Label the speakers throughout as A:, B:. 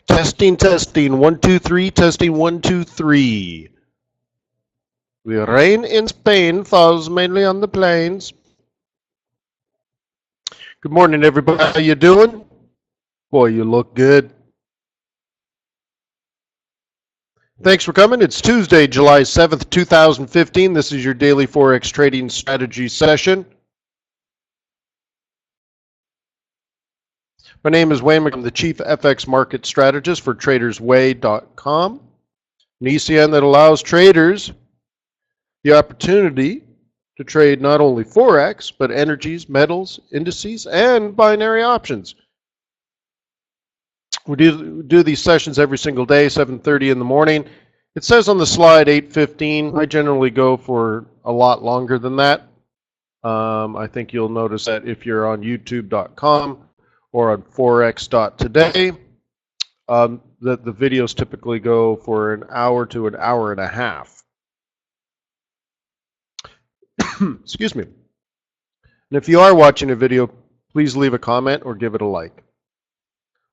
A: Testing, testing, 1, 2, 3, testing, 1, 2, 3. The rain in Spain falls mainly on the plains. Good morning, everybody. How you doing? Boy, you look good. Thanks for coming. It's Tuesday, July 7th, 2015. This is your daily Forex trading strategy session. My name is Wayne McDonell. I'm the Chief FX Market Strategist for TradersWay.com, an ECN that allows traders the opportunity to trade not only Forex, but energies, metals, indices, and binary options. We do these sessions every single day, 7:30 in the morning. It says on the slide 8:15. I generally go for a lot longer than that. I think you'll notice that if you're on YouTube.com or on Forex.today, that the videos typically go for an hour to an hour and a half. Excuse me. And if you are watching a video, please leave a comment or give it a like.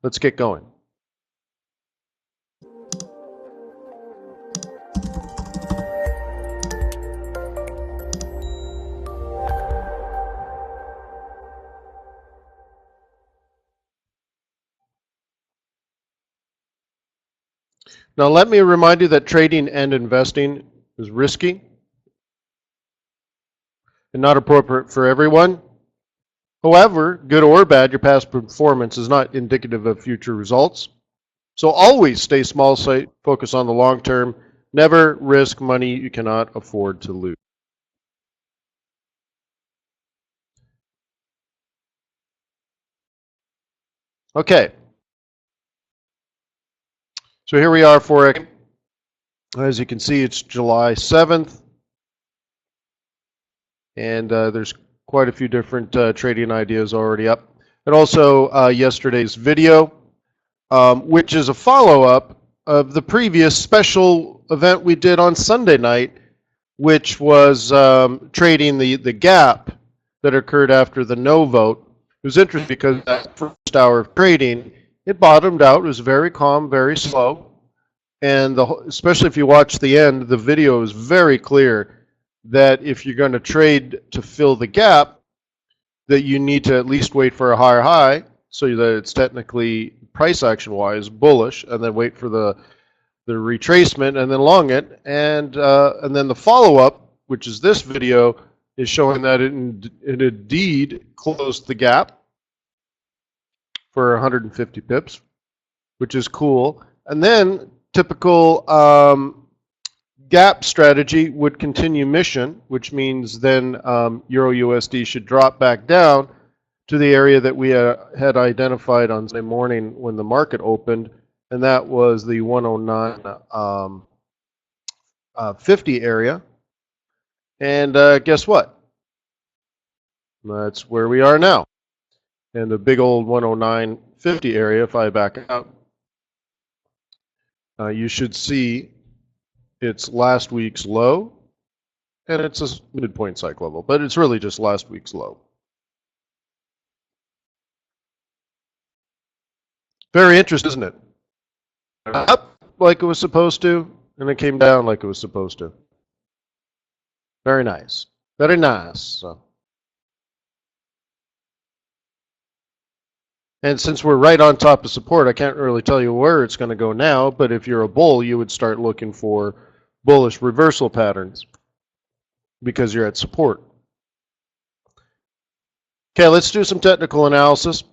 A: Let's get going. Now let me remind you that trading and investing is risky and not appropriate for everyone. However, good or bad, your past performance is not indicative of future results. So always stay small sight, focus on the long term. Never risk money you cannot afford to lose. Okay. So here we are for, as you can see, it's July 7th. And there's quite a few different trading ideas already up. And also yesterday's video, which is a follow-up of the previous special event we did on Sunday night, which was trading the gap that occurred after the no vote. It was interesting because that first hour of trading, it bottomed out. It was very calm, very slow. And especially if you watch the end, the video is very clear that if you're going to trade to fill the gap, that you need to at least wait for a higher high so that it's technically price action wise bullish, and then wait for the retracement and then long it, and then the follow-up, which is this video, is showing that it indeed closed the gap for 150 pips, which is cool. And then typical gap strategy would continue mission, which means then Euro USD should drop back down to the area that we had identified on Sunday morning when the market opened, and that was the 109.50 area. And guess what? That's where we are now. And the big old 109.50 area, if I back out, you should see it's last week's low, and it's a midpoint cycle level, but it's really just last week's low. Very interesting, isn't it? Up like it was supposed to, and it came down like it was supposed to. Very nice. Very nice. And since we're right on top of support, I can't really tell you where it's going to go now, but if you're a bull, you would start looking for bullish reversal patterns because you're at support. Okay, let's do some technical analysis.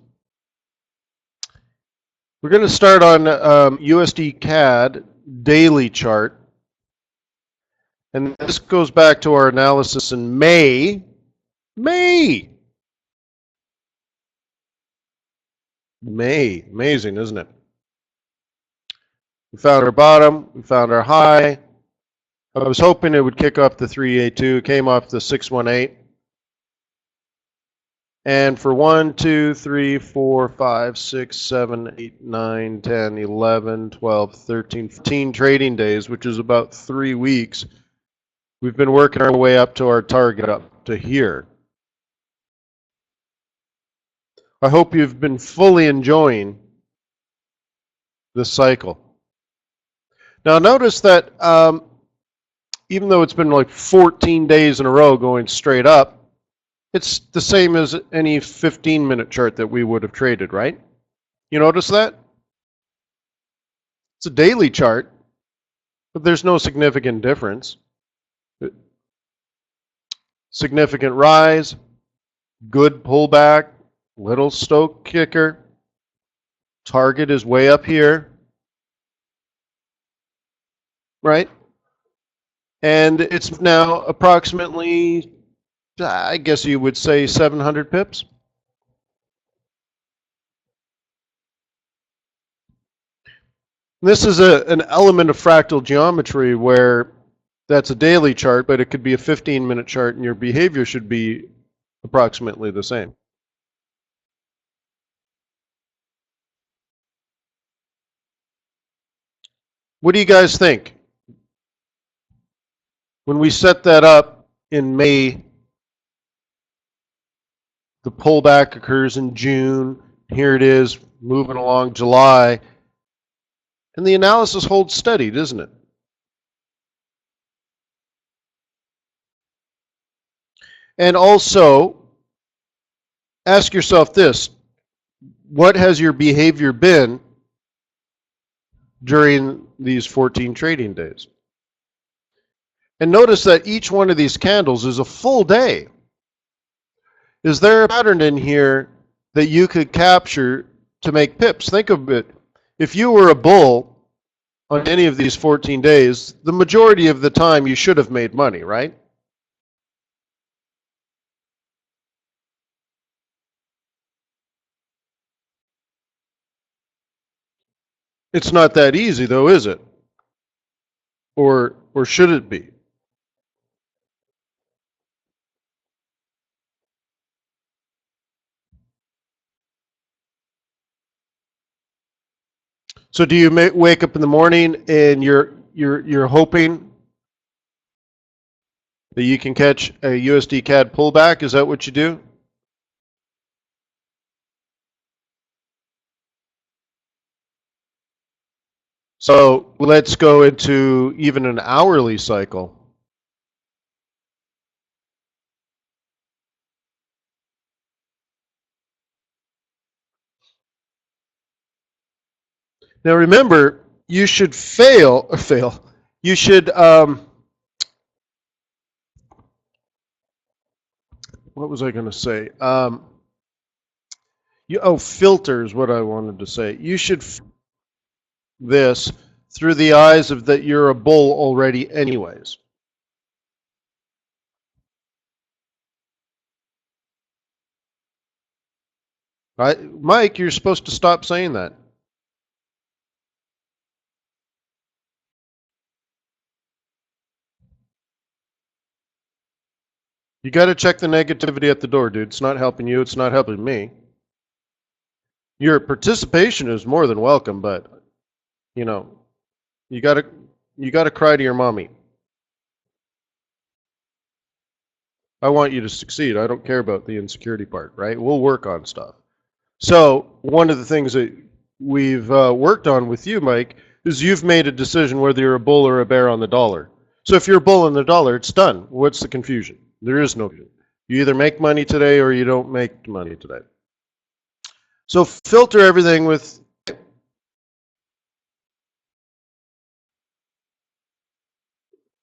A: We're going to start on USD CAD daily chart. And this goes back to our analysis in May. Amazing, isn't it? We found our bottom, we found our high. I was hoping it would kick off the 382, came off the 618. And for 1, 2, 3, 4, 5, 6, 7, 8, 9, 10, 11, 12, 13, 14 trading days, which is about 3 weeks, we've been working our way up to our target, up to here. I hope you've been fully enjoying this cycle. Now notice that even though it's been like 14 days in a row going straight up, it's the same as any 15-minute chart that we would have traded, right? You notice that? It's a daily chart, but there's no significant difference. Significant rise, good pullback, little stoke kicker, target is way up here, right? And it's now approximately, I guess you would say 700 pips. This is an element of fractal geometry where that's a daily chart, but it could be a 15-minute chart and your behavior should be approximately the same. What do you guys think? When we set that up in May, the pullback occurs in June. Here it is, moving along July. And the analysis holds steady, doesn't it? And also, ask yourself this. What has your behavior been during these 14 trading days? And notice that each one of these candles is a full day. Is there a pattern in here that you could capture to make pips? Think of it. If you were a bull on any of these 14 days, the majority of the time you should have made money, right? It's not that easy though, is it? Or should it be? So do you wake up in the morning and you're hoping that you can catch a USD CAD pullback? Is that what you do? So let's go into even an hourly cycle. Now remember, you should fail. You should, what was I going to say? Filter is what I wanted to say. You should this through the eyes of that you're a bull already anyways. Right? Mike, you're supposed to stop saying that. You got to check the negativity at the door, dude. It's not helping you. It's not helping me. Your participation is more than welcome, but you know, you got to cry to your mommy. I want you to succeed. I don't care about the insecurity part, right? We'll work on stuff. So one of the things that we've worked on with you, Mike, is you've made a decision whether you're a bull or a bear on the dollar. So if you're a bull on the dollar, it's done. What's the confusion? There is no confusion. You either make money today or you don't make money today. So filter everything with,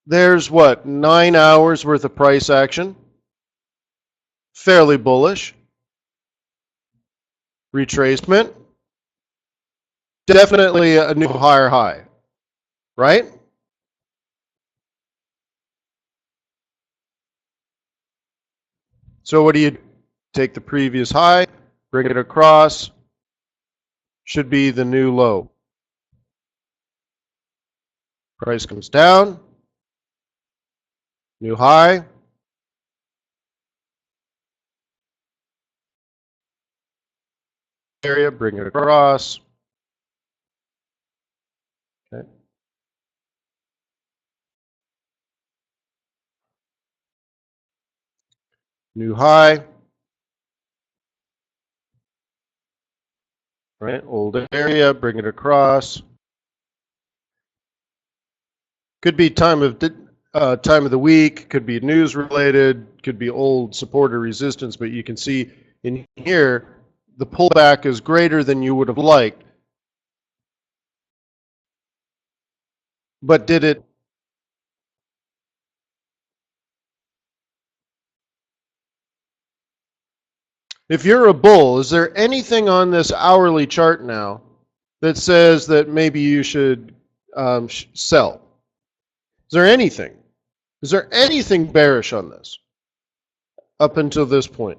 A: there's what, 9 hours worth of price action. Fairly bullish. Retracement. Definitely a new higher high, right? So what do you take the previous high, bring it across, should be the new low. Price comes down, new high, area, bring it across. Okay. New high. right? Old area, bring it across. Could be time of the week, could be news related, could be old support or resistance, but you can see in here the pullback is greater than you would have liked. But did it? If you're a bull, is there anything on this hourly chart now that says that maybe you should sell? Is there anything? Is there anything bearish on this up until this point?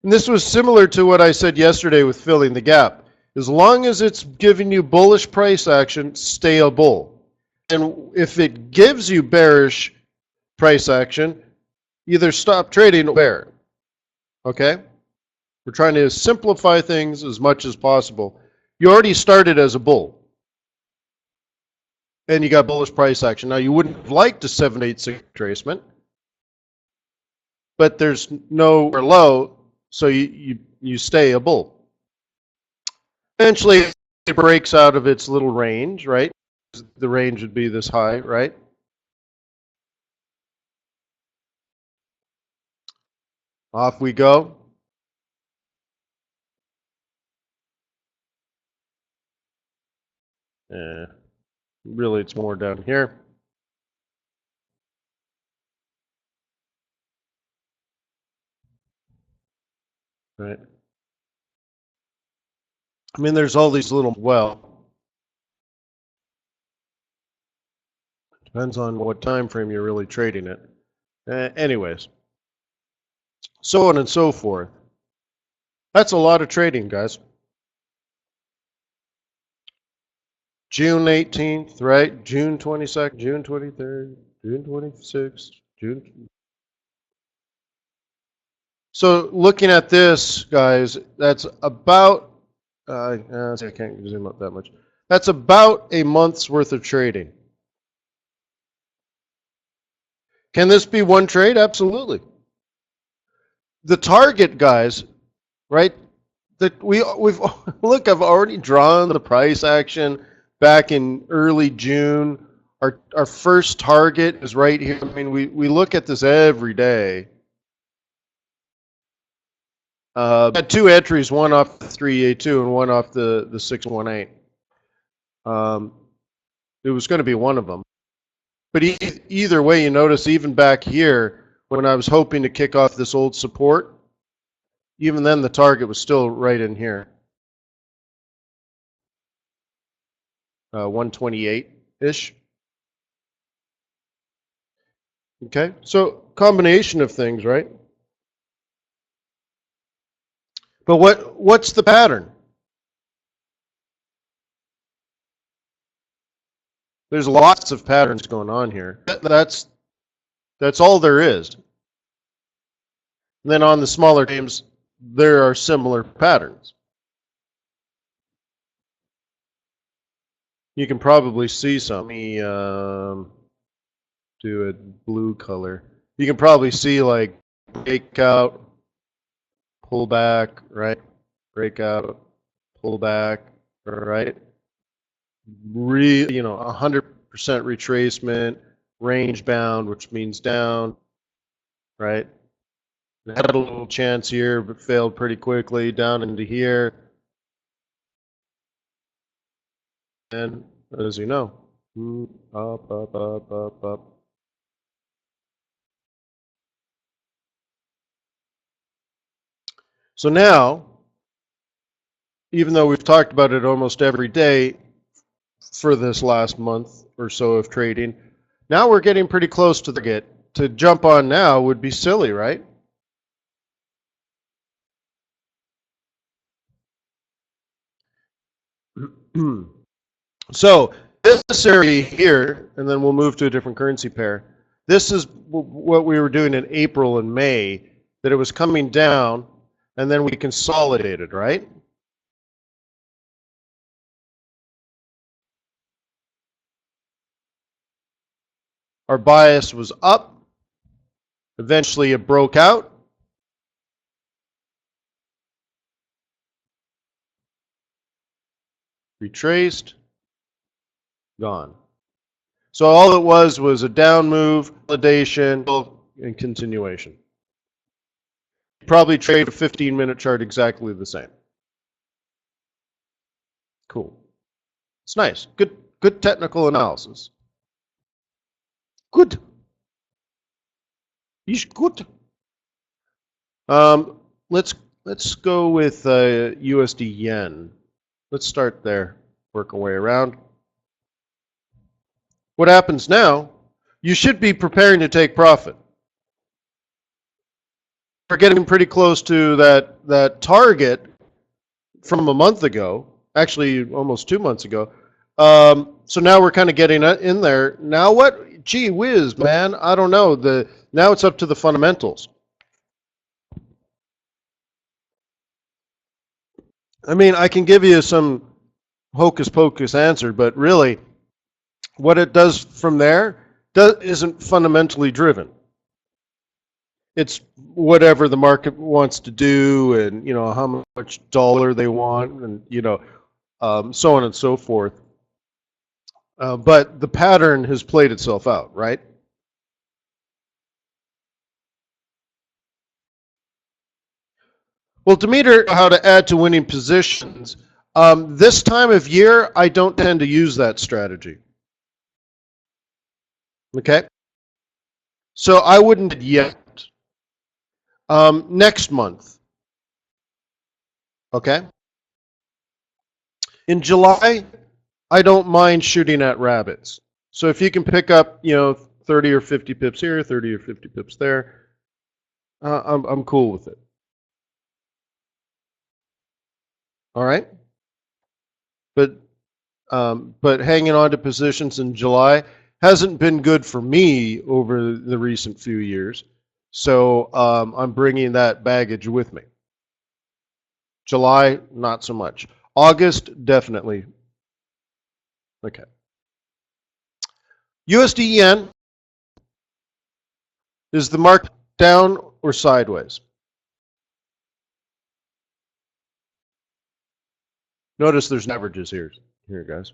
A: And this was similar to what I said yesterday with filling the gap. As long as it's giving you bullish price action, stay a bull. And if it gives you bearish price action, either stop trading or bear. Okay? We're trying to simplify things as much as possible. You already started as a bull. And you got bullish price action. Now, you wouldn't have liked a 786 retracement, but there's no low, so you stay a bull. Eventually, it breaks out of its little range, right? The range would be this high, right? Off we go. Really, it's more down here. Right. I mean, there's all these little, well, depends on what time frame you're really trading it. Anyways, so on and so forth. That's a lot of trading, guys. June 18th, right? June 22nd, June 23rd, June 26th, June. So looking at this, guys, that's about, I can't zoom up that much. That's about a month's worth of trading. Can this be one trade? Absolutely. The target, guys, right? That we've look, I've already drawn the price action back in early June. Our first target is right here. I mean, we look at this every day. Had two entries, one off the 3A2 and one off the 618. It was going to be one of them. But either way, you notice even back here, when I was hoping to kick off this old support, even then the target was still right in here. 128-ish. Okay, so combination of things, right? But what's the pattern? There's lots of patterns going on here. That's all there is. And then on the smaller names, there are similar patterns. You can probably see some. Let me do a blue color. You can probably see like breakout, pullback, right? Breakout, pullback, right? 100% retracement, range bound, which means down, right? It had a little chance here, but failed pretty quickly down into here. And as you know, up, up, up, up, up. So now, even though we've talked about it almost every day for this last month or so of trading, now we're getting pretty close to the target. To jump on now would be silly, right? So this area here, and then we'll move to a different currency pair. This is what we were doing in April and May, that it was coming down, and then we consolidated, right? Our bias was up. Eventually it broke out. Retraced. Gone. So all it was a down move, validation, and continuation. Probably trade a 15-minute chart exactly the same. Cool. It's nice. Good technical analysis. Good. Is good. Let's go with USD Yen. Let's start there. Work our way around. What happens now? You should be preparing to take profit. We're getting pretty close to that target from a month ago. Actually, almost 2 months ago. So now we're kind of getting in there. Now what? Gee whiz, man. I don't know. Now it's up to the fundamentals. I mean, I can give you some hocus pocus answer, but really, what it does from there isn't fundamentally driven. It's whatever the market wants to do, and how much dollar they want, and so on and so forth. But the pattern has played itself out, right? Well, Demeter, how to add to winning positions. This time of year, I don't tend to use that strategy. Okay? So I wouldn't yet. Next month. Okay? In July, I don't mind shooting at rabbits. So if you can pick up, 30 or 50 pips here, 30 or 50 pips there, I'm cool with it. All right? But hanging on to positions in July hasn't been good for me over the recent few years. So I'm bringing that baggage with me. July, not so much. August, definitely. Okay. USD Yen, is the market down or sideways? Notice there's averages here, guys.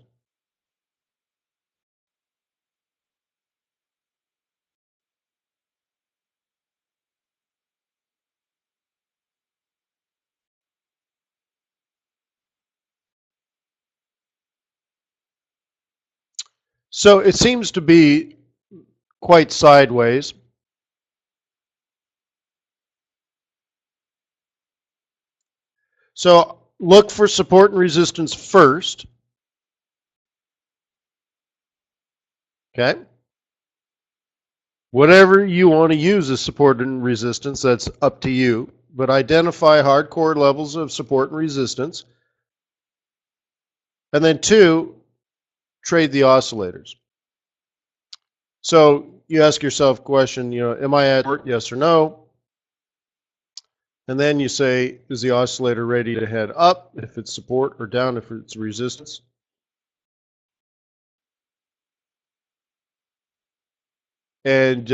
A: So it seems to be quite sideways. So look for support and resistance first. Okay. Whatever you want to use as support and resistance, that's up to you. But identify hardcore levels of support and resistance. And then 2, trade the oscillators. So you ask yourself a question, am I at support, yes or no? And then you say, is the oscillator ready to head up if it's support, or down if it's resistance? And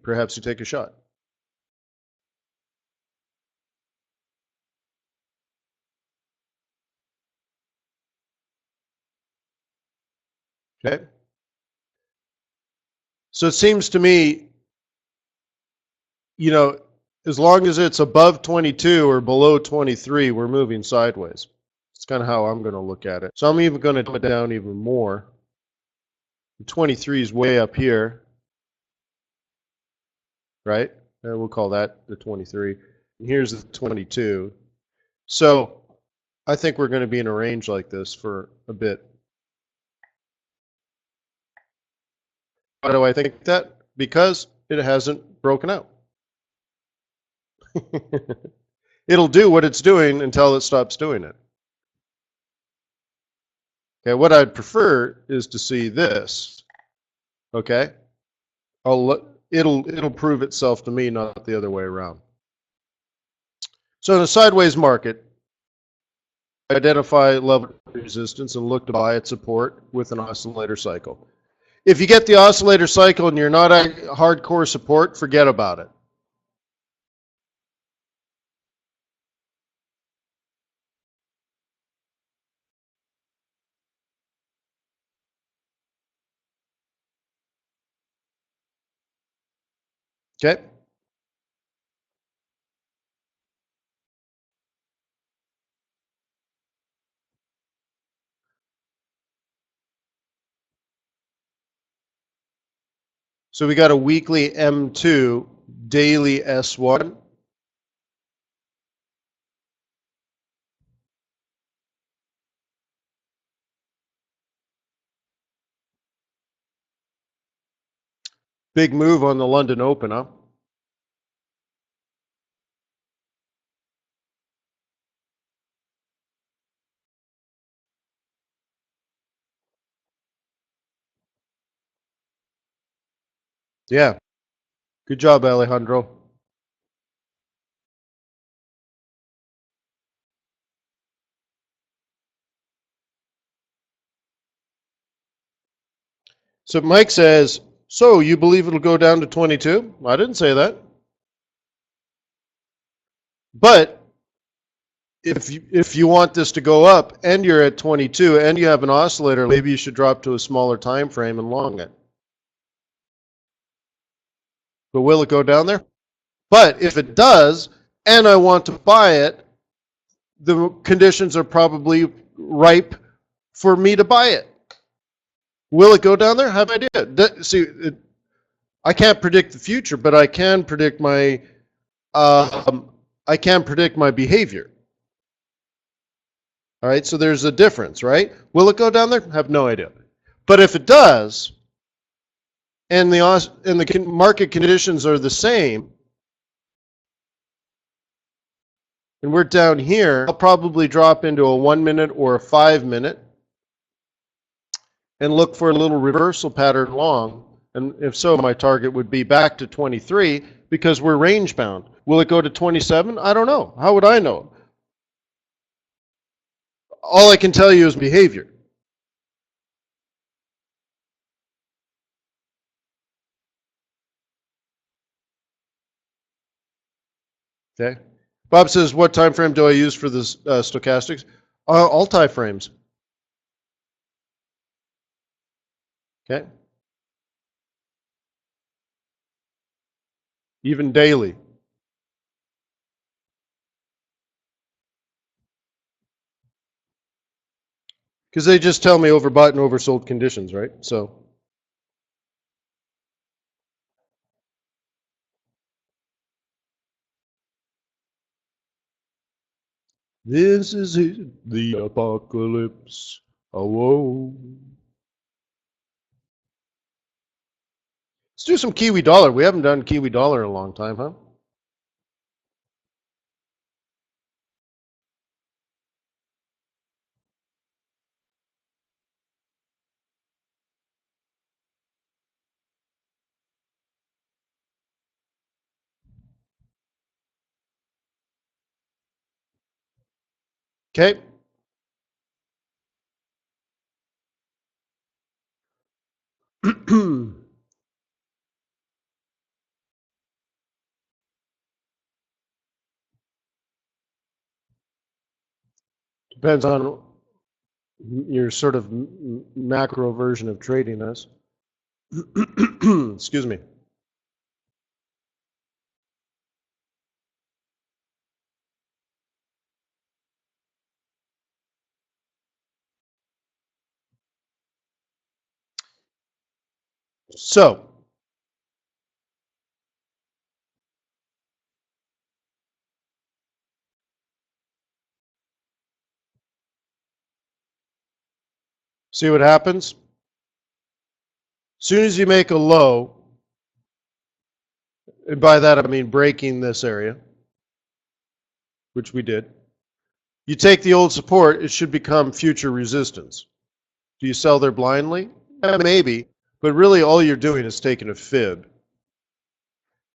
A: perhaps you take a shot. Okay. So it seems to me, as long as it's above 22 or below 23, we're moving sideways. It's kind of how I'm going to look at it. So I'm even going to dumb it down even more. 23 is way up here, right? And we'll call that the 23. And here's the 22. So I think we're going to be in a range like this for a bit. Why do I think that? Because it hasn't broken out. It'll do what it's doing until it stops doing it. Okay, what I'd prefer is to see this. Okay, it'll prove itself to me, not the other way around. So in a sideways market, identify level of resistance and look to buy at support with an oscillator cycle. If you get the oscillator cycle and you're not at hardcore support, forget about it. Okay? So we got a weekly M2, daily S1. Big move on the London Open, huh? Yeah. Good job, Alejandro. So Mike says, so you believe it'll go down to 22? I didn't say that. But if you want this to go up and you're at 22 and you have an oscillator, maybe you should drop to a smaller time frame and long it. But will it go down there? But if it does, and I want to buy it, the conditions are probably ripe for me to buy it. Will it go down there? Have an idea. See, I can't predict the future, but I can predict my behavior. All right, so there's a difference, right? Will it go down there? Have no idea. But if it does, and the market conditions are the same, and we're down here, I'll probably drop into a 1 minute or a 5 minute and look for a little reversal pattern long. And if so, my target would be back to 23 because we're range bound. Will it go to 27? I don't know. How would I know? All I can tell you is behavior. Okay. Bob says, what time frame do I use for this stochastics? All time frames. Okay. Even daily. Because they just tell me overbought and oversold conditions, right? So. This is it, the apocalypse. Oh, whoa. Let's do some Kiwi dollar. We haven't done Kiwi dollar in a long time, huh? Okay. Depends on your sort of macro version of trading us. Excuse me. So, see what happens? As soon as you make a low, and by that I mean breaking this area, which we did, you take the old support, it should become future resistance. Do you sell there blindly? Yeah, maybe, but really all you're doing is taking a fib.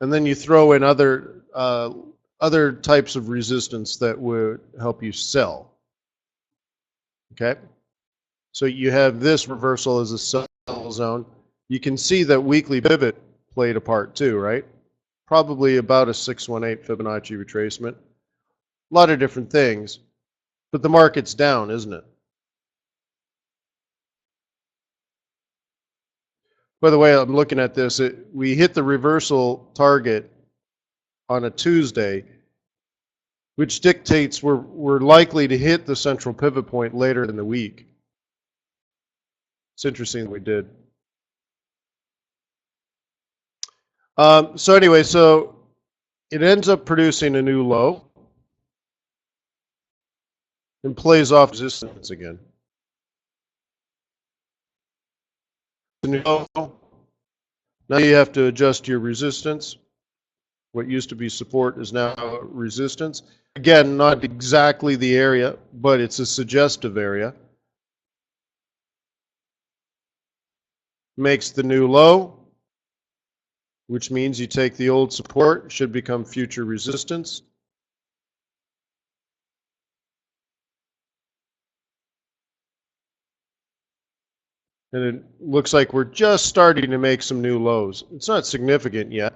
A: And then you throw in other types of resistance that would help you sell. Okay? So you have this reversal as a sell zone. You can see that weekly pivot played a part too, right? Probably about a 618 Fibonacci retracement. A lot of different things, but the market's down, isn't it? By the way, I'm looking at this. We hit the reversal target on a Tuesday, which dictates we're likely to hit the central pivot point later in the week. It's interesting that we did. So anyway, so it ends up producing a new low and plays off resistance again. Now you have to adjust your resistance. What used to be support is now resistance. Again, not exactly the area, but it's a suggestive area. Makes the new low, which means you take the old support, should become future resistance. And it looks like we're just starting to make some new lows. It's not significant yet.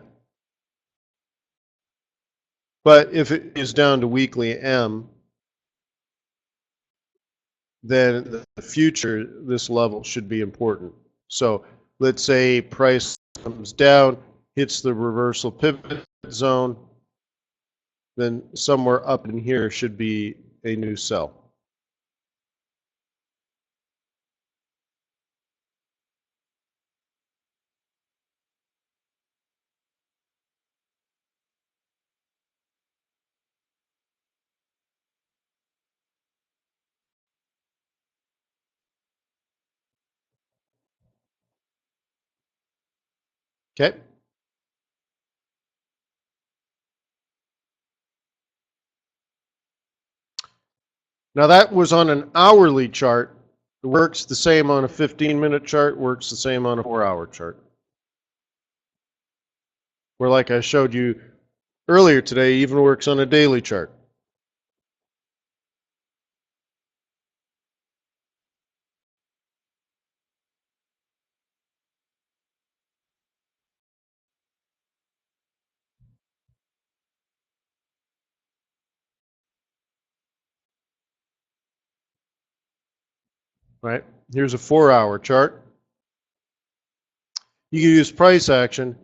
A: But if it is down to weekly M, then the future, this level should be important. So let's say price comes down, hits the reversal pivot zone, then somewhere up in here should be a new sell. Okay. Now that was on an hourly chart. It works the same on a 15-minute chart, works the same on a 4-hour chart. Where, like I showed you earlier today, even works on a daily chart. Right? Here's a 4-hour chart. You can use price action,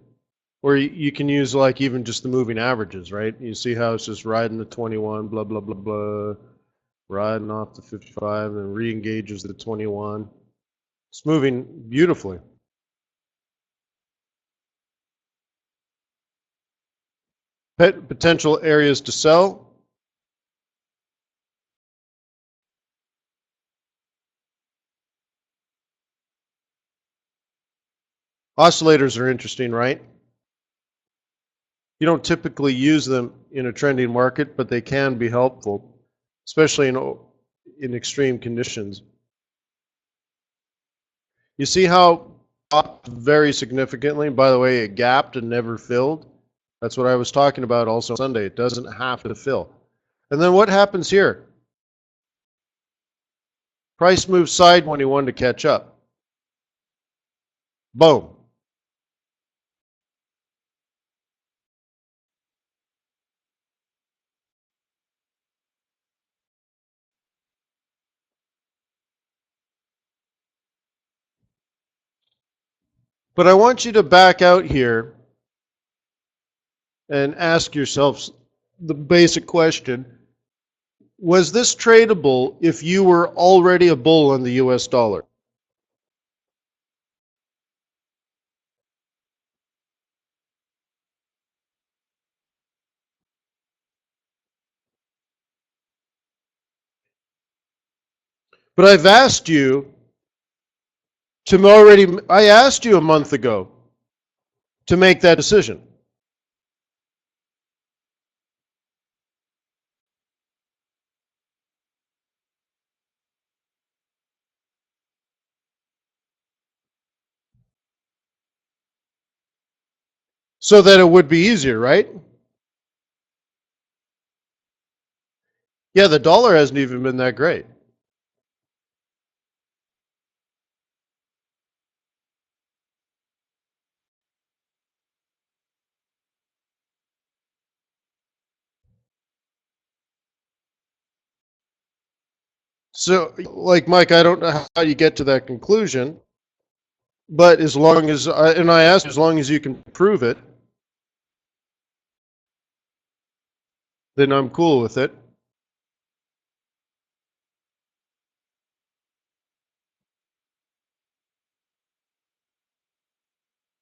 A: or you can use like even just the moving averages, right? You see how it's just riding the 21, blah, blah, blah, blah, riding off the 55 and re-engages the 21. It's moving beautifully. Potential areas to sell. Oscillators are interesting, right? You don't typically use them in a trending market, but they can be helpful, especially in extreme conditions. You see how up very significantly? By the way, it gapped and never filled. That's what I was talking about also Sunday. It doesn't have to fill. And then what happens here? Price moves side 21 to catch up. Boom. But I want you to back out here and ask yourself the basic question. Was this tradable if you were already a bull on the US dollar? But I've asked you I asked you a month ago to make that decision. So that it would be easier, right? Yeah, the dollar hasn't even been that great. So, like Mike, I don't know how you get to that conclusion, but as long as, and I asked, as long as you can prove it, then I'm cool with it.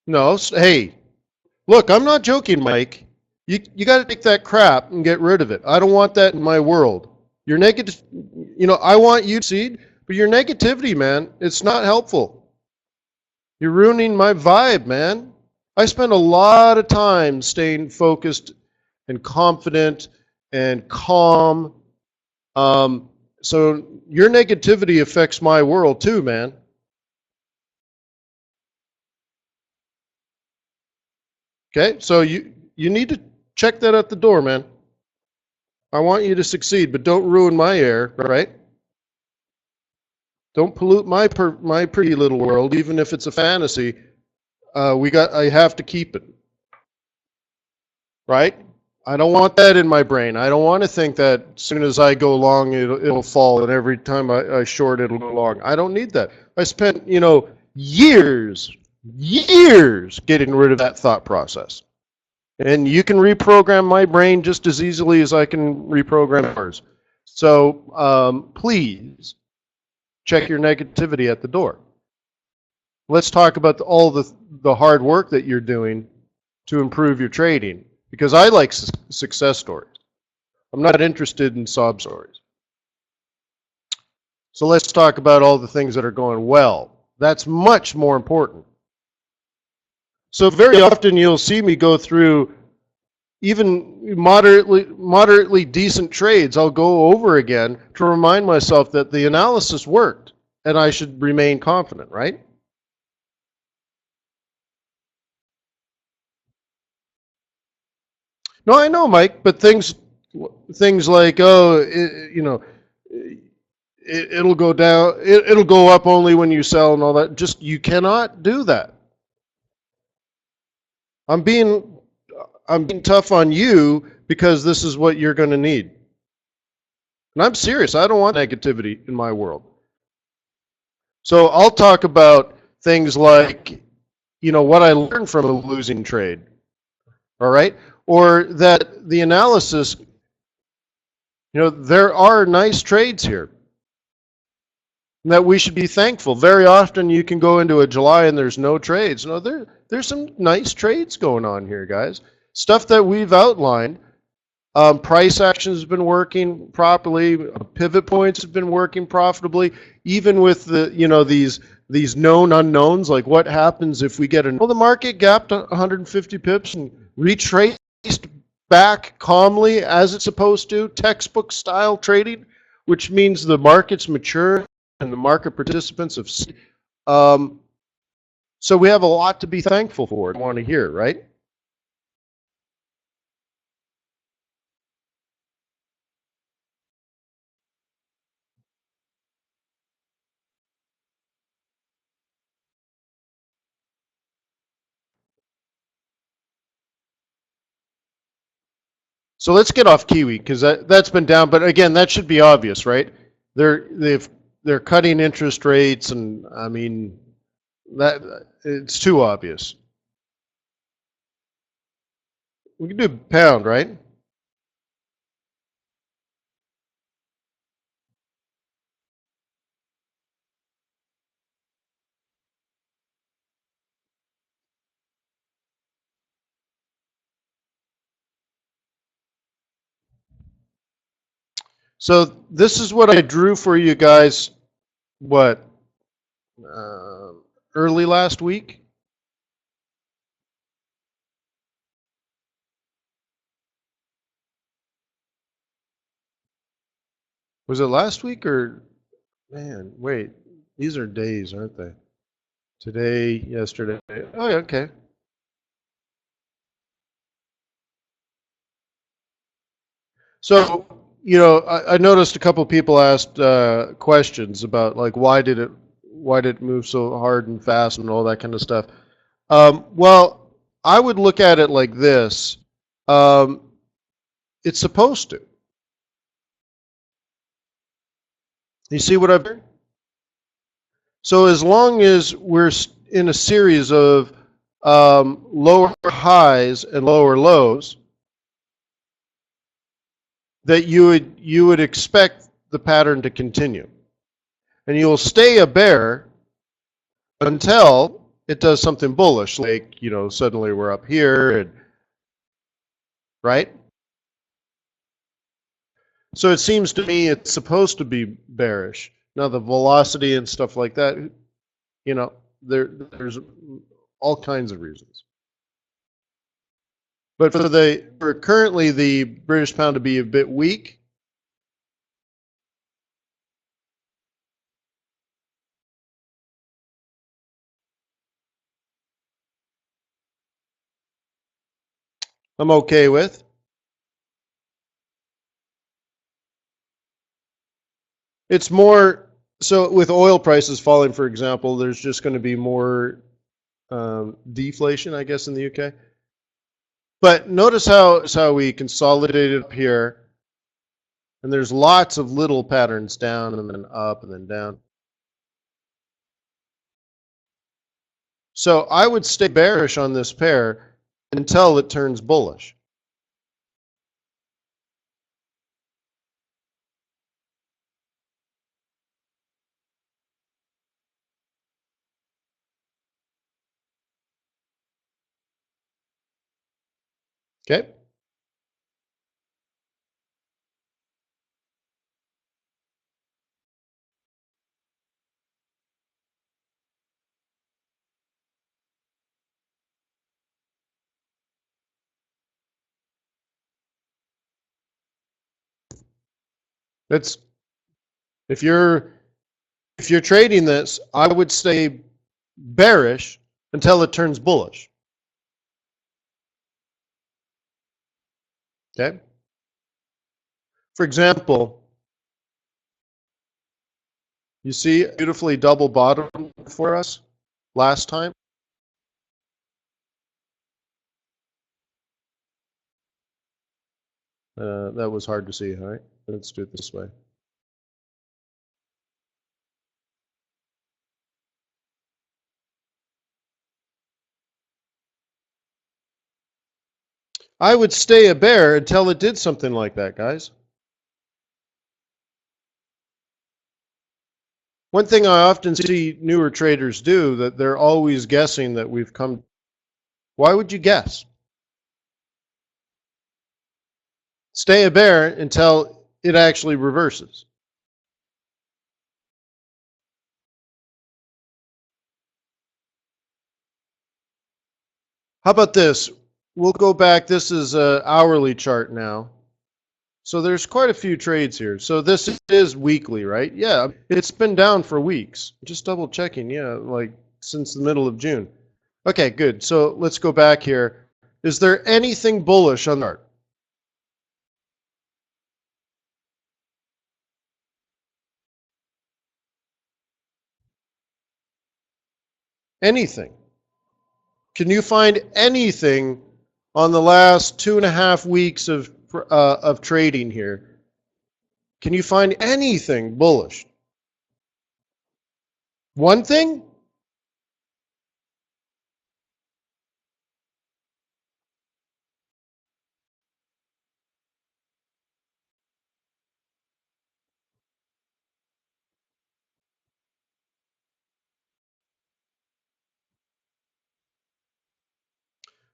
A: No, hey, look, I'm not joking, Mike. You got to take that crap and get rid of it. I don't want that in my world. Your negative, I want you to succeed, but your negativity, man, it's not helpful. You're ruining my vibe, man. I spend a lot of time staying focused and confident and calm. So your negativity affects my world too, man. Okay, so you need to check that at the door, man. I want you to succeed, but don't ruin my air, right? Don't pollute my pretty little world, even if it's a fantasy. I have to keep it, right? I don't want that in my brain. I don't want to think that as soon as I go long, it'll fall, and every time I short, it'll go long. I don't need that. I spent, years getting rid of that thought process. And you can reprogram my brain just as easily as I can reprogram yours. So please check your negativity at the door. Let's talk about all the hard work that you're doing to improve your trading, because I like success stories. I'm not interested in sob stories. So let's talk about all the things that are going well. That's much more important. So very often you'll see me go through even moderately decent trades. I'll go over again to remind myself that the analysis worked and I should remain confident, right? No, I know, Mike, but things like, it'll go down, it'll go up only when you sell and all that. Just, you cannot do that. I'm being tough on you because this is what you're going to need. And I'm serious. I don't want negativity in my world. So I'll talk about things like, what I learned from a losing trade. All right? Or that the analysis, there are nice trades here that we should be thankful. Very often you can go into a July and there's no trades. No, there's some nice trades going on here, guys. Stuff that we've outlined. Price action has been working properly. Pivot points have been working profitably. Even with the, these known unknowns, like what happens if we get the market gapped 150 pips and retraced back calmly as it's supposed to, textbook style trading, which means the market's mature and the market participants have. So we have a lot to be thankful for and want to hear, right? So let's get off Kiwi because that's been down. But again, that should be obvious, right? They're cutting interest rates, and I mean that it's too obvious. We can do pound, right? So this is what I drew for you guys. What early last week? Was it last week or man? Wait, these are days, aren't they? Today, yesterday. Oh, yeah, okay. So, I noticed a couple people asked questions about like why did it move so hard and fast and all that kind of stuff. Well, I would look at it like this. It's supposed to. You see what I've done? So as long as we're in a series of lower highs and lower lows, that you would expect the pattern to continue, and you'll stay a bear until it does something bullish, like suddenly we're up here, and right. So it seems to me it's supposed to be bearish. Now the velocity and stuff like that, there's all kinds of reasons. But for currently the British pound to be a bit weak, I'm okay with. It's more so with oil prices falling, for example, there's just going to be more deflation, I guess, in the UK. But notice how we consolidated up here, and there's lots of little patterns down and then up and then down. So I would stay bearish on this pair until it turns bullish. Okay? That's if you're trading this, I would stay bearish until it turns bullish. Okay? For example, you see a beautifully double bottom for us last time. That was hard to see, all right? Let's do it this way. I would stay a bear until it did something like that, guys. One thing I often see newer traders do, that they're always guessing that we've come. Why would you guess? Stay a bear until it actually reverses. How about this? We'll go back. This is an hourly chart now. So there's quite a few trades here. So this is weekly, right? Yeah, it's been down for weeks. Just double checking. Yeah, like since the middle of June. Okay, good. So let's go back here. Is there anything bullish on the chart? Anything? Can you find anything on the last 2.5 weeks of trading here? Can you find anything bullish? One thing?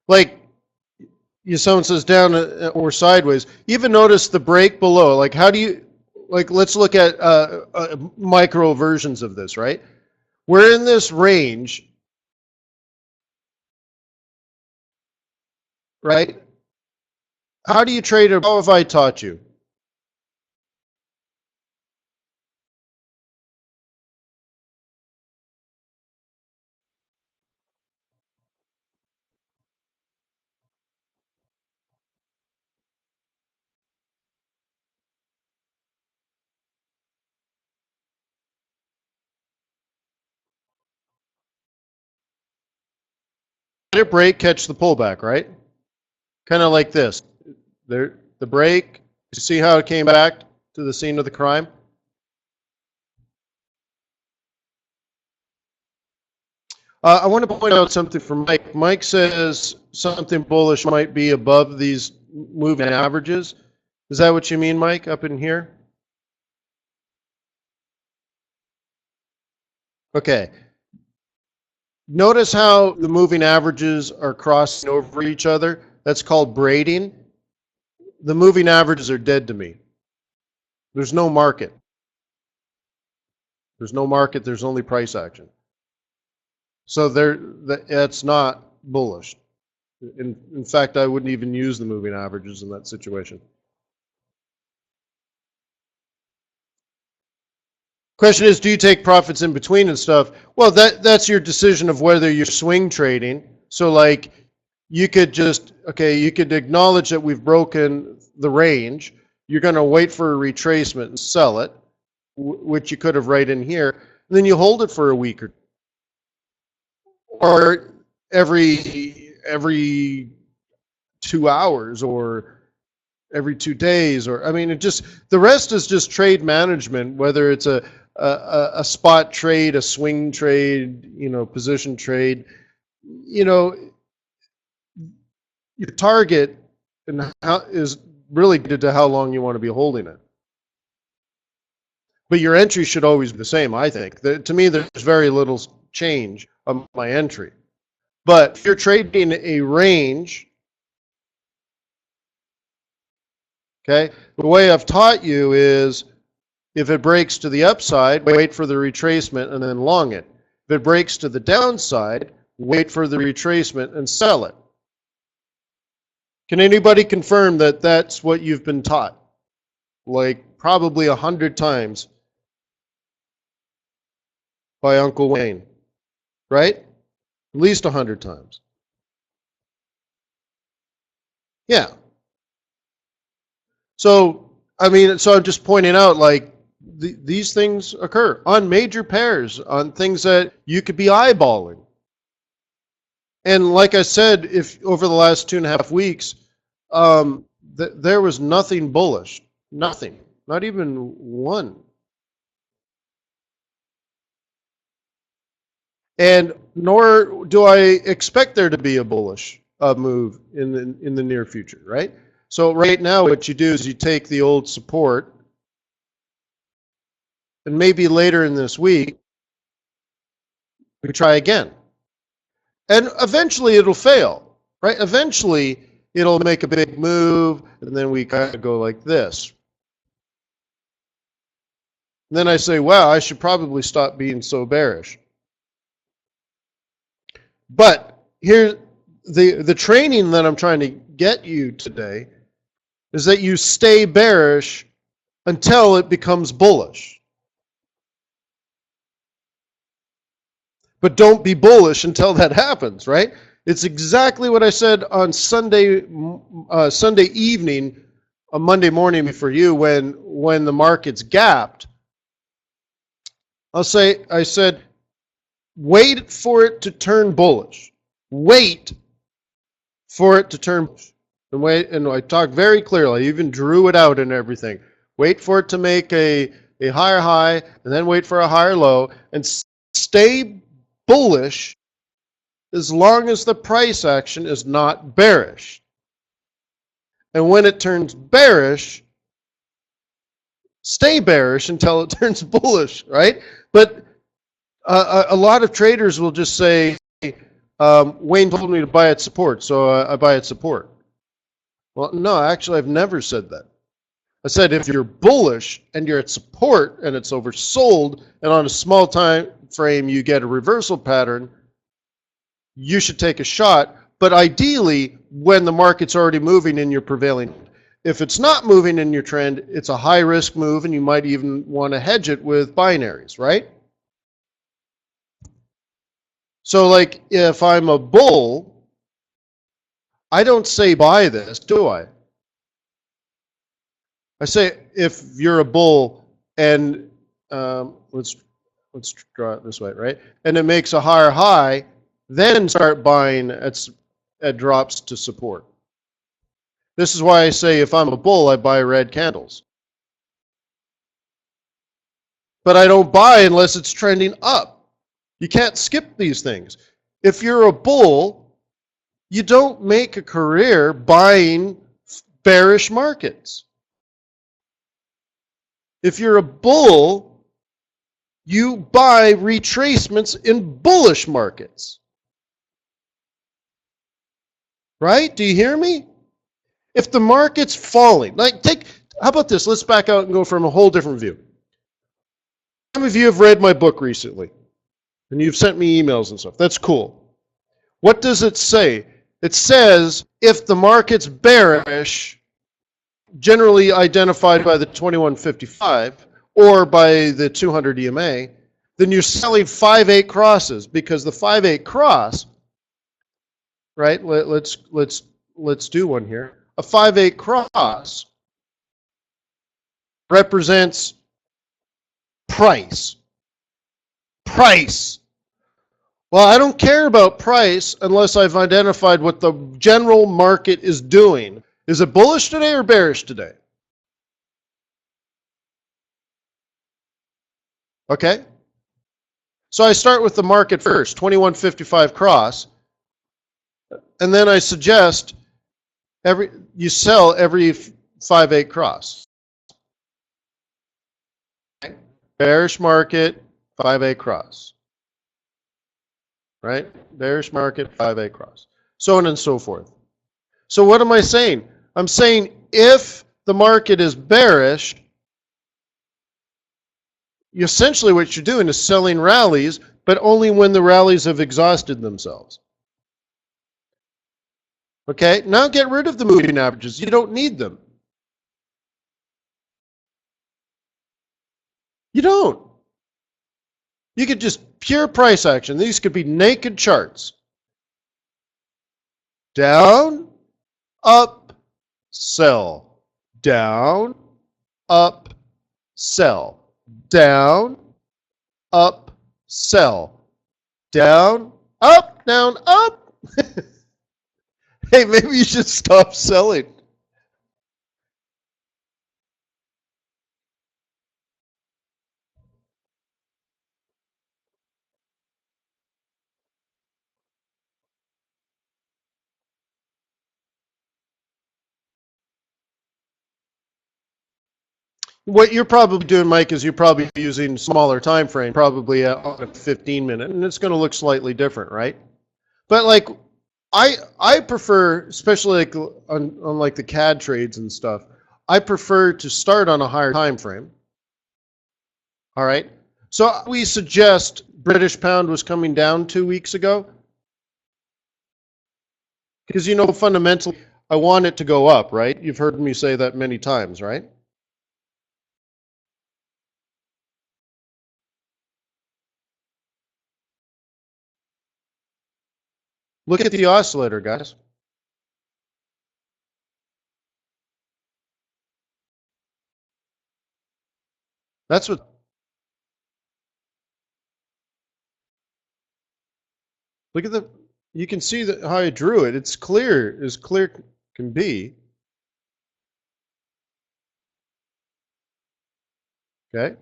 A: Like, someone says down or sideways. You even notice the break below. Like, how do you, like, let's look at micro versions of this, right? We're in this range, right? How do you trade? How have I taught you? Let it break, catch the pullback, right? Kind of like this. There, the break. You see how it came back to the scene of the crime? I want to point out something from Mike. Mike says something bullish might be above these moving averages. Is that what you mean, Mike, up in here? Okay. Notice how the moving averages are crossing over each other. That's called braiding. The moving averages are dead to me. There's no market. There's no market. There's only price action. So that's not bullish. In fact, I wouldn't even use the moving averages in that situation. Question is, do you take profits in between and stuff? Well, that's your decision of whether you're swing trading. So like, you could just, okay, you could acknowledge that we've broken the range. You're going to wait for a retracement and sell it, which you could have right in here. And then you hold it for a week or every 2 hours or every 2 days, or I mean, it just, the rest is just trade management, whether it's a spot trade, a swing trade, you know, position trade, you know, your target and how is really related to how long you want to be holding it. But your entry should always be the same, I think. To me, there's very little change on my entry. But if you're trading a range, okay, the way I've taught you is if it breaks to the upside, wait for the retracement and then long it. If it breaks to the downside, wait for the retracement and sell it. Can anybody confirm that that's what you've been taught? Like probably 100 times by Uncle Wayne, right? At least 100 times. Yeah. So, I mean, so I'm just pointing out, like, these things occur on major pairs, on things that you could be eyeballing. And like I said, if over the last 2.5 weeks, there was nothing bullish, nothing, not even one. And nor do I expect there to be a bullish move in the near future, right? So right now, what you do is you take the old support, and maybe later in this week, we try again. And eventually it'll fail, right? Eventually it'll make a big move, and then we kind of go like this. And then I say, wow, I should probably stop being so bearish. But here, the training that I'm trying to get you today is that you stay bearish until it becomes bullish. But don't be bullish until that happens, right? It's exactly what I said on Sunday evening, on Monday morning for you when the market's gapped. I said, wait for it to turn bullish. Wait for it to turn bullish. And I talked very clearly. I even drew it out and everything. Wait for it to make a higher high, and then wait for a higher low, and stay bullish as long as the price action is not bearish. And when it turns bearish, stay bearish until it turns bullish, right? But a lot of traders will just say, Wayne told me to buy at support, so I buy at support. Well, no, actually, I've never said that. I said if you're bullish and you're at support and it's oversold, and on a small time frame you get a reversal pattern, you should take a shot. But ideally, when the market's already moving in your prevailing, if it's not moving in your trend, it's a high risk move, and you might even want to hedge it with binaries, right? So like if I'm a bull, I don't say buy this, do I? I say if you're a bull and let's draw it this way, right? And it makes a higher high, then start buying at drops to support. This is why I say if I'm a bull, I buy red candles. But I don't buy unless it's trending up. You can't skip these things. If you're a bull, you don't make a career buying bearish markets. If you're a bull, you buy retracements in bullish markets. Right? Do you hear me? If the market's falling, how about this? Let's back out and go from a whole different view. Some of you have read my book recently, and you've sent me emails and stuff. That's cool. What does it say? It says if the market's bearish, generally identified by the 2155 or by the 200 EMA, then you're selling 5-8 crosses, because the 5-8 cross, right? Let's do one here. A 5-8 cross represents price. Price. Well, I don't care about price unless I've identified what the general market is doing. Is it bullish today or bearish today? Okay. So I start with the market first, 2155 cross, and then I suggest you sell every 5-8 cross. Okay. Bearish market, 5-8 cross. Right? Bearish market, 5-8 cross. So on and so forth. So what am I saying? I'm saying if the market is bearish, essentially what you're doing is selling rallies, but only when the rallies have exhausted themselves. Okay, now get rid of the moving averages. You don't need them. You don't. You could just pure price action. These could be naked charts. Down, up, sell. Down, up, sell. Down, up, sell. Down, up, down, up. Hey, maybe you should stop selling. What you're probably doing, Mike, is you're probably using smaller time frame, probably on a 15-minute, and it's going to look slightly different, right? But like, I prefer, especially like on like the CAD trades and stuff, I prefer to start on a higher time frame. All right. So we suggest British pound was coming down 2 weeks ago, because fundamentally I want it to go up, right? You've heard me say that many times, right? Look at the oscillator, guys. That's what. Look at you can see how I drew it. It's clear, as clear can be. Okay.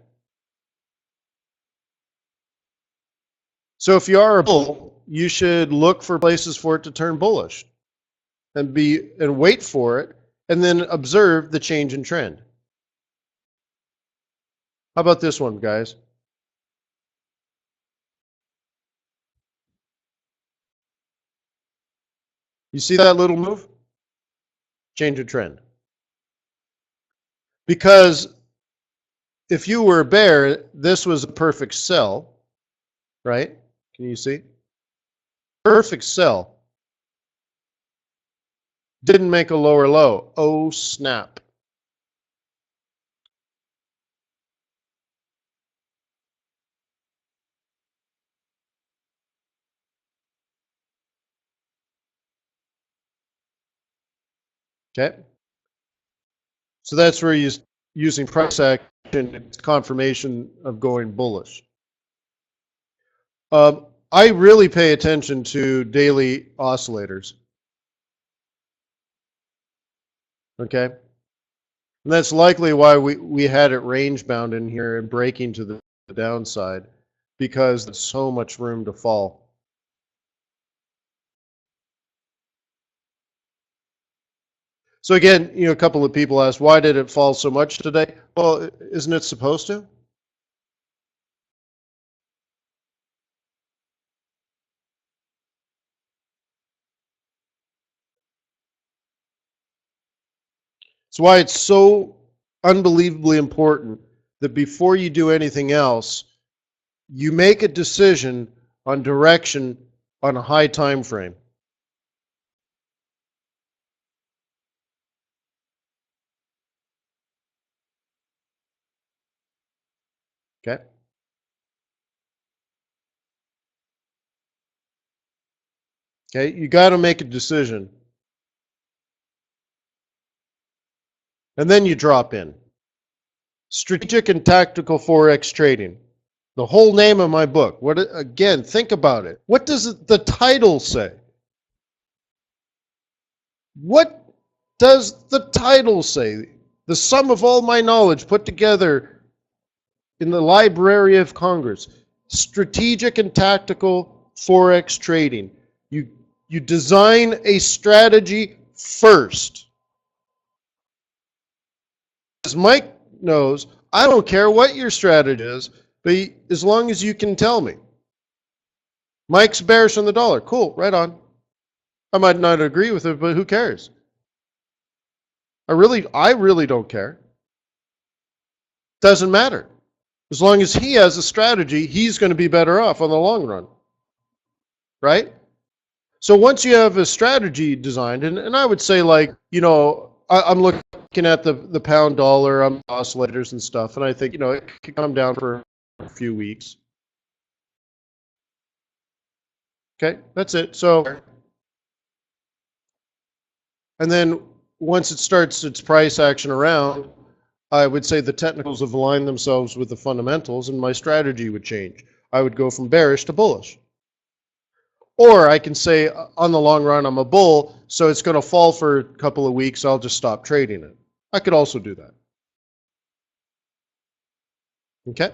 A: So if you are a bull, you should look for places for it to turn bullish and wait for it, and then observe the change in trend. How about this one, guys? You see that little move? Change of trend. Because if you were a bear, this was a perfect sell, right? Can you see? Perfect sell. Didn't make a lower low. Oh, snap. Okay. So that's where you're using price action, it's confirmation of going bullish. I really pay attention to daily oscillators. Okay. And that's likely why we had it range bound in here and breaking to the downside, because there's so much room to fall. So again, a couple of people asked, why did it fall so much today? Well, isn't it supposed to? It's why it's so unbelievably important that before you do anything else, you make a decision on direction on a high time frame. Okay? Okay, you got to make a decision. And then you drop in. Strategic and tactical Forex trading. The whole name of my book. What again, think about it. What does the title say? What does the title say? The sum of all my knowledge put together in the Library of Congress. Strategic and tactical Forex trading. You design a strategy first. As Mike knows, I don't care what your strategy is, but as long as you can tell me. Mike's bearish on the dollar. Cool, right on. I might not agree with it, but who cares? I really don't care. Doesn't matter. As long as he has a strategy, he's going to be better off on the long run. Right? So once you have a strategy designed, and I would say I'm looking at the pound dollar, oscillators and stuff, and I think, it could come down for a few weeks. Okay, that's it. So, and then once it starts its price action around, I would say the technicals have aligned themselves with the fundamentals, and my strategy would change. I would go from bearish to bullish. Or I can say, on the long run, I'm a bull, so it's going to fall for a couple of weeks, I'll just stop trading it. I could also do that. Okay?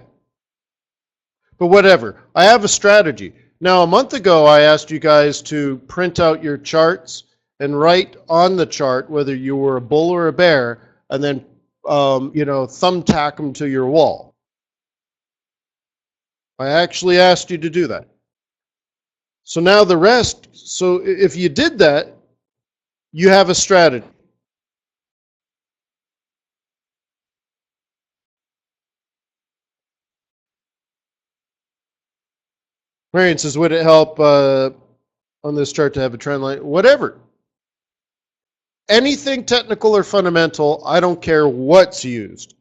A: But whatever. I have a strategy. Now, a month ago, I asked you guys to print out your charts and write on the chart whether you were a bull or a bear, and then, thumbtack them to your wall. I actually asked you to do that. So now the rest, so if you did that, you have a strategy. Marion says, would it help on this chart to have a trend line? Whatever. Anything technical or fundamental, I don't care what's used.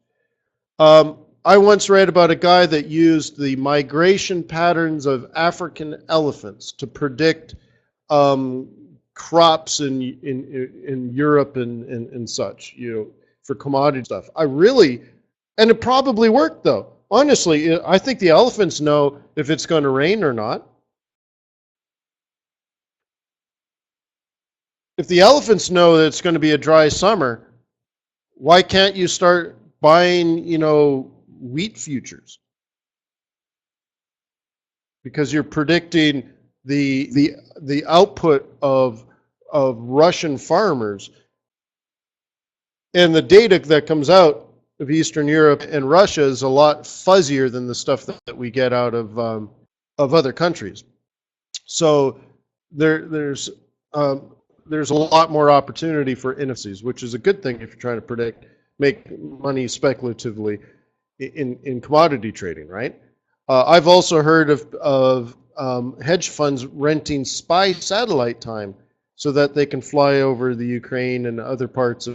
A: I once read about a guy that used the migration patterns of African elephants to predict crops in Europe and such, for commodity stuff. And it probably worked though. Honestly, I think the elephants know if it's going to rain or not. If the elephants know that it's going to be a dry summer, why can't you start buying, wheat futures? Because you're predicting the output of Russian farmers, and the data that comes out of Eastern Europe and Russia is a lot fuzzier than the stuff that we get out of other countries. So there's a lot more opportunity for indices, which is a good thing if you're trying to make money speculatively in commodity trading, right? I've also heard of hedge funds renting spy satellite time so that they can fly over the Ukraine and other parts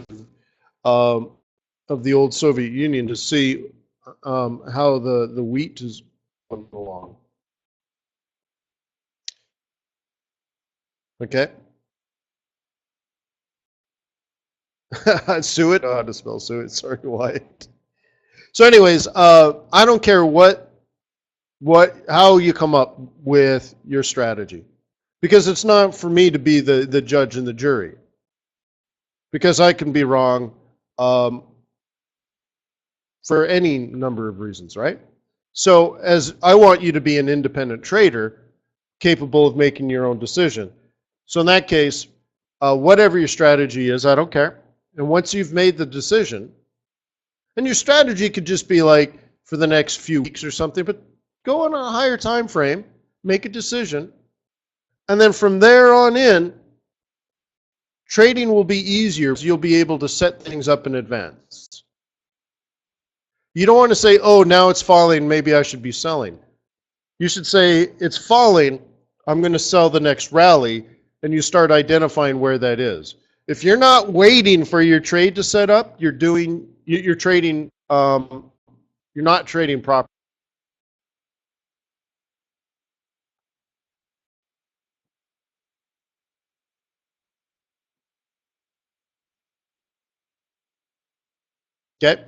A: of the old Soviet Union to see how the wheat is going along. Okay. Suet? Oh, how to spell suet. Sorry, Wyatt. So anyways, I don't care how you come up with your strategy, because it's not for me to be the judge and the jury, because I can be wrong for any number of reasons, right? So as I want you to be an independent trader capable of making your own decision. So in that case, whatever your strategy is, I don't care. And once you've made the decision, and your strategy could just be like for the next few weeks or something, but go on a higher time frame, make a decision, and then from there on in, trading will be easier. You'll be able to set things up in advance. You don't want to say, oh, now it's falling, maybe I should be selling. You should say, it's falling, I'm going to sell the next rally, and you start identifying where that is. If you're not waiting for your trade to set up, you're trading, you're not trading properly. Okay?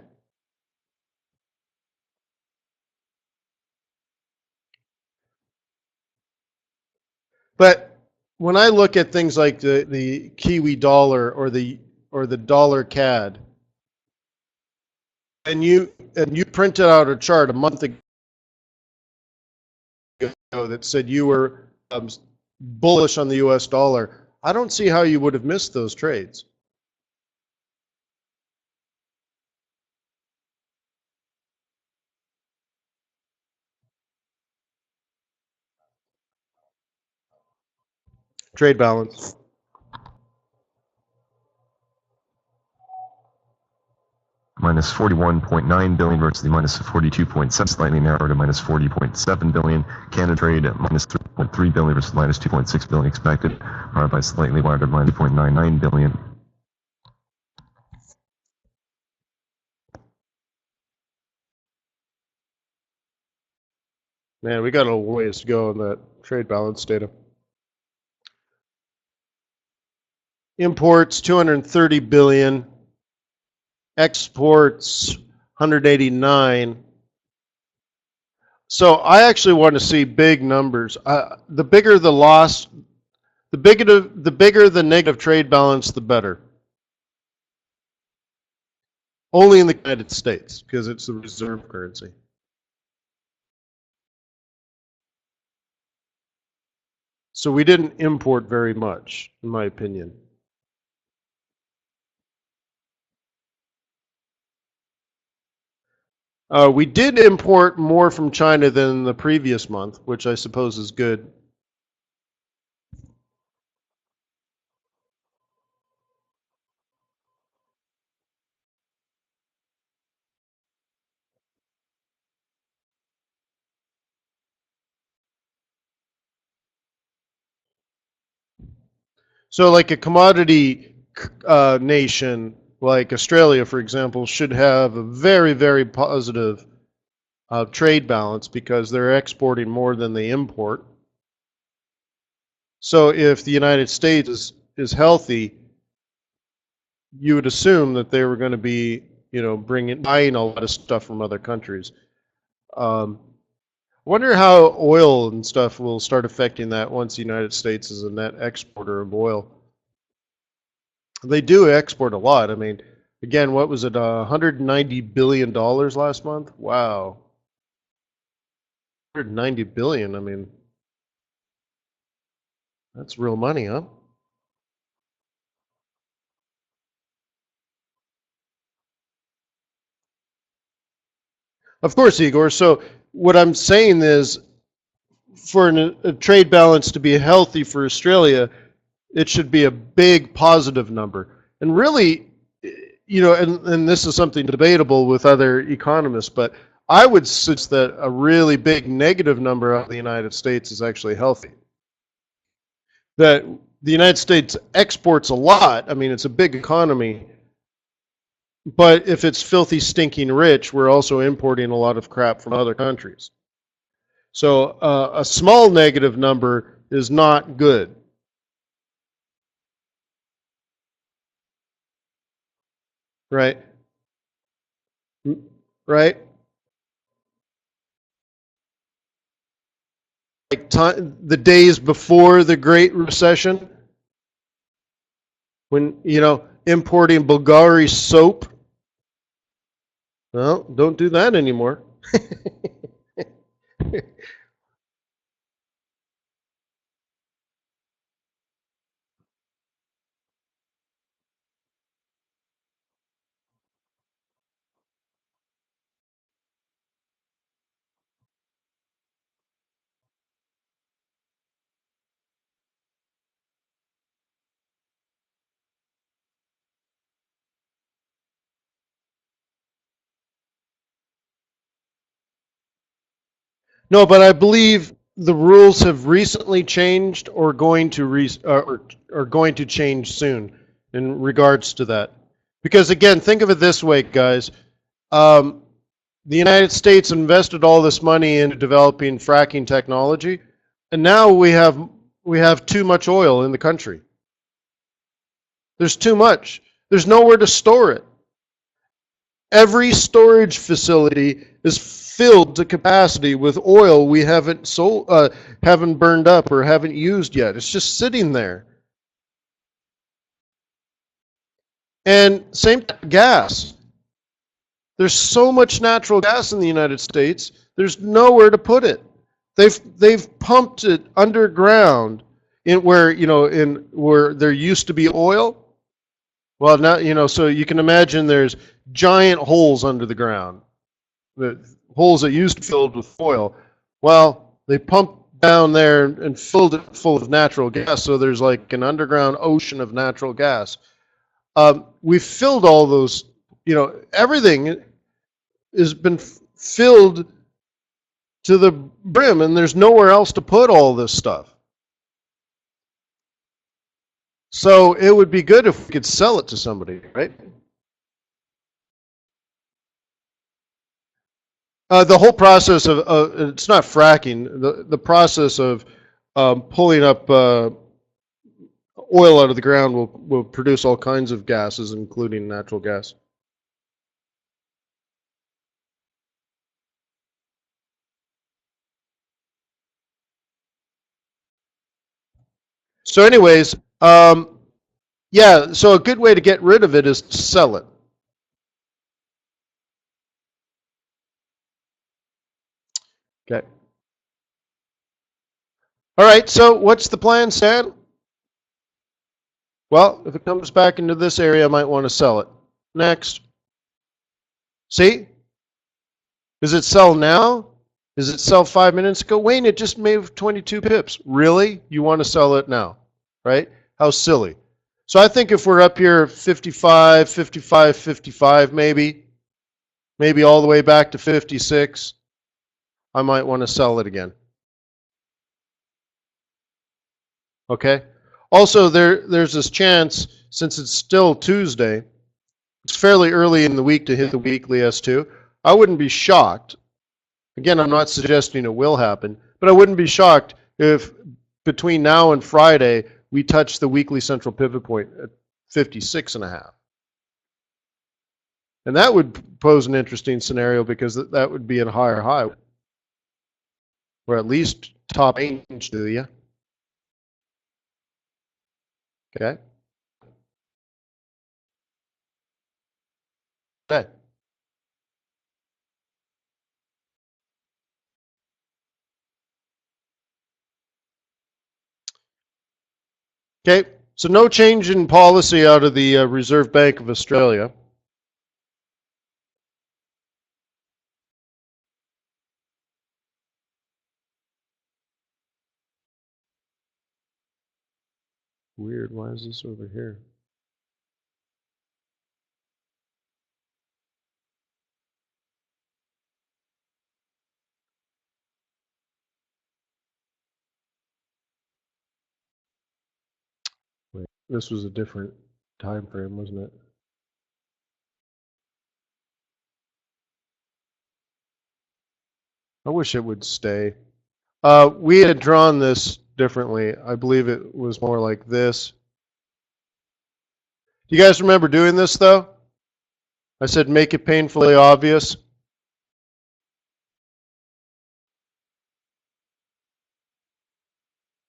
A: But when I look at things like the Kiwi dollar or the dollar CAD, and you printed out a chart a month ago that said you were bullish on the US dollar, I don't see how you would have missed those trades. Trade balance.
B: Minus 41.9 billion versus the minus 42.7, slightly narrowed to minus 40.7 billion. Canada trade at minus 3.3 billion versus minus 2.6 billion expected, powered by slightly wider minus 2.99 billion.
A: Man, we got a ways to go on that trade balance data. Imports 230 billion, exports 189. So I actually want to see big numbers. The bigger the loss, the bigger the negative trade balance, the better. Only in the United States, because it's the reserve currency. So we didn't import very much, in my opinion. We did import more from China than the previous month, which I suppose is good. So like a commodity nation like Australia, for example, should have a very, very positive trade balance because they're exporting more than they import. So if the United States is healthy, you would assume that they were going to be, buying a lot of stuff from other countries. I wonder how oil and stuff will start affecting that once the United States is a net exporter of oil. They do export a lot. I mean, again, what was it, $190 billion last month? Wow. 190 billion, I mean, that's real money, huh? Of course, Igor. So what I'm saying is, for a trade balance to be healthy for Australia, it should be a big positive number. And really, and this is something debatable with other economists, but I would suggest that a really big negative number out of the United States is actually healthy. That the United States exports a lot. I mean, it's a big economy. But if it's filthy, stinking rich, we're also importing a lot of crap from other countries. So a small negative number is not good. Right? Right? Like the days before the Great Recession, when, importing Bulgari soap. Well, don't do that anymore. No, but I believe the rules have recently changed or going to or going to change soon in regards to that. Because again, think of it this way, guys. Um, the United States invested all this money into developing fracking technology, and now we have too much oil in the country. There's too much. There's nowhere to store it. Every storage facility is filled to capacity with oil we haven't haven't burned up or haven't used yet. It's just sitting there. And same gas. There's so much natural gas in the United States. There's nowhere to put it. They've pumped it underground in where there used to be oil. Well, now so you can imagine there's giant holes under the ground. The holes that used to be filled with oil. Well, they pumped down there and filled it full of natural gas, so there's like an underground ocean of natural gas. We filled all those, everything has been filled to the brim, and there's nowhere else to put all this stuff. So it would be good if we could sell it to somebody, right? The whole process of it's not fracking. The process of pulling up oil out of the ground will produce all kinds of gases, including natural gas. So, anyways, yeah. So a good way to get rid of it is to sell it. Okay. All right. So what's the plan, Stan? Well, if it comes back into this area, I might want to sell it. Next. See? Does it sell now? Does it sell 5 minutes ago? Wayne, it just made 22 pips. Really? You want to sell it now? Right? How silly. So I think if we're up here 55, 55, 55 maybe all the way back to 56, I might want to sell it again. Okay? Also, there's this chance, since it's still Tuesday, it's fairly early in the week to hit the weekly S2. I wouldn't be shocked. Again, I'm not suggesting it will happen, but I wouldn't be shocked if between now and Friday we touch the weekly central pivot point at 56.5. And that would pose an interesting scenario because that would be a higher high, or at least top range, do you? Okay. Okay. Okay. So no change in policy out of the Reserve Bank of Australia. Weird. Why is this over here? Wait, this was a different time frame, wasn't it? I wish it would stay. We had drawn this differently. I believe it was more like this. Do you guys remember doing this, though? I said make it painfully obvious.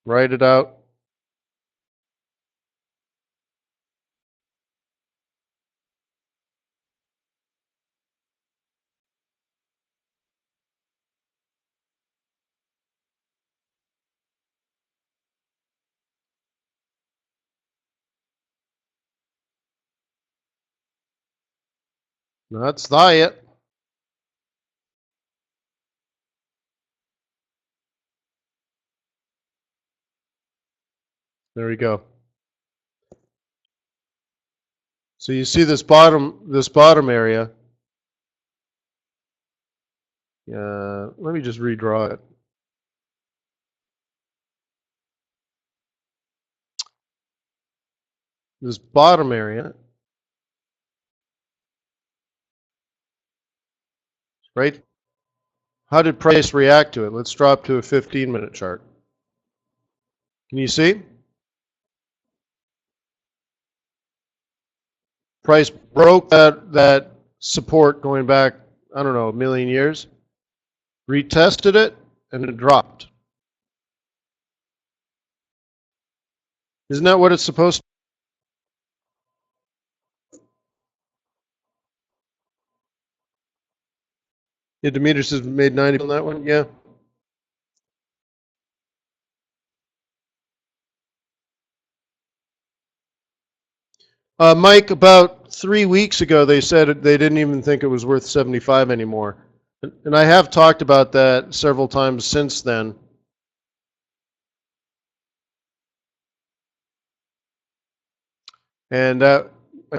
A: Write it out. That's it. There we go. So you see this bottom area. Let me just redraw it. this bottom area, right? How did price react to it? Let's drop to a 15-minute chart. Can you see? Price broke that support going back, I don't know, a million years, retested it, and it dropped. Isn't that what it's supposed to? Yeah, Demetrius has made 90 on that one, yeah. Mike, about 3 weeks ago, they said they didn't even think it was worth 75 anymore. And I have talked about that several times since then. And I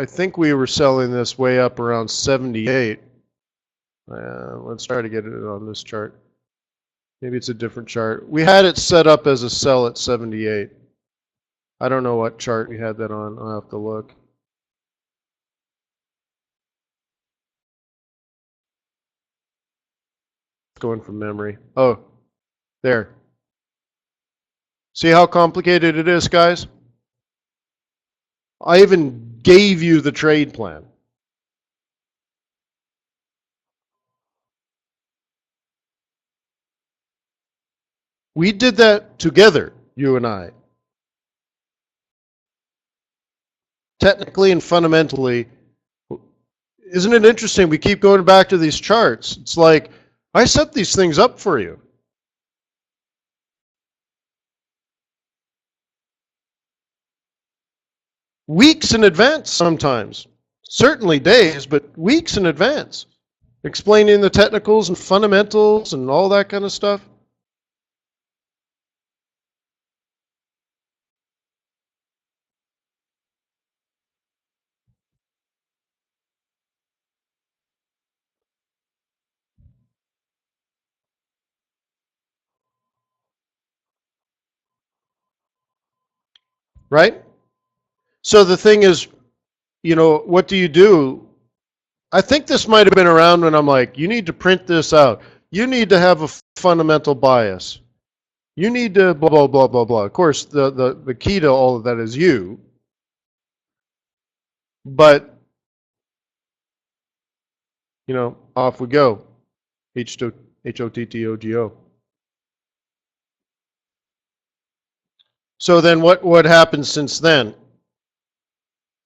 A: think we were selling this way up around 78. Let's try to get it on this chart. Maybe it's a different chart. We had it set up as a sell at 78. I don't know what chart we had that on. I'll have to look. Going from memory. Oh, there. See how complicated it is, guys? I even gave you the trade plan. We did that together, you and I. Technically and fundamentally, isn't it interesting? We keep going back to these charts. It's like, I set these things up for you. Weeks in advance sometimes. Certainly days, but weeks in advance. Explaining the technicals and fundamentals and all that kind of stuff. Right? So the thing is, what do you do? I think this might have been around when I'm like, you need to print this out. You need to have a fundamental bias. You need to blah, blah, blah, blah, blah. Of course, the key to all of that is you. But, off we go. H-O-T-T-O-G-O. So then what happened since then?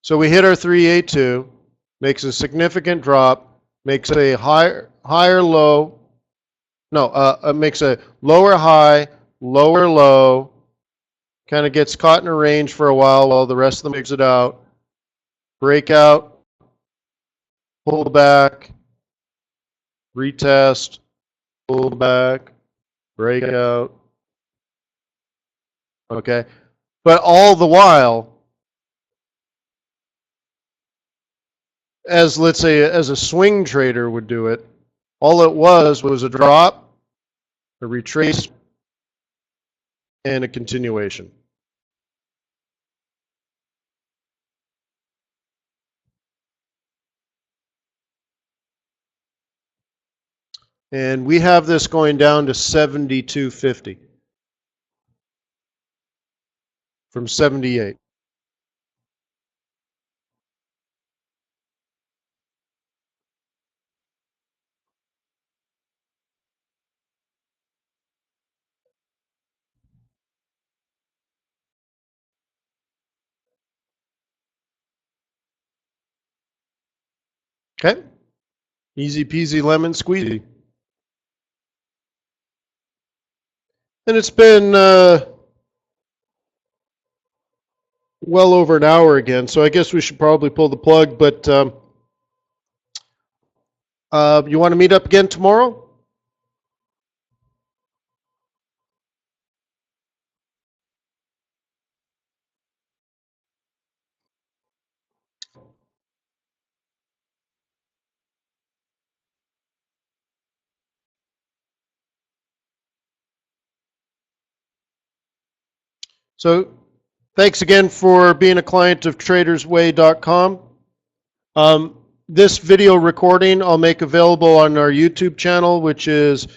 A: So we hit our 382, makes a significant drop, makes a higher low, no, makes a lower high, lower low, kind of gets caught in a range for a while the rest of them exit out, breakout, pull back, retest, pull back, breakout. Okay, but all the while, as let's say as a swing trader would do it, all it was a drop, a retrace, and a continuation. And we have this going down to 72.50 from 78. Okay? Easy peasy lemon squeezy. And it's been well over an hour again, so I guess we should probably pull the plug, but you want to meet up again tomorrow? So Thanks again for being a client of TradersWay.com. This video recording I'll make available on our YouTube channel, which is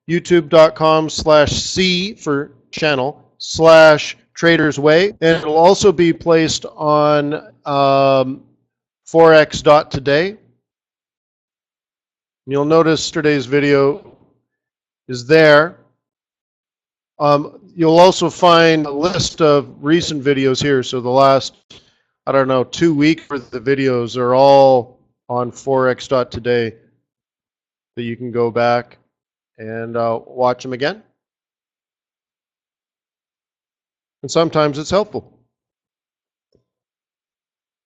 A: youtube.com/C for channel /TradersWay. And it'll also be placed on Forex.today. You'll notice yesterday's video is there. You'll also find a list of recent videos here. So the last, 2 weeks worth of the videos are all on Forex.today that you can go back and watch them again. And sometimes it's helpful.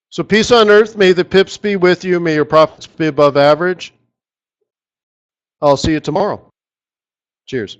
A: So peace on earth. May the pips be with you. May your profits be above average. I'll see you tomorrow. Cheers.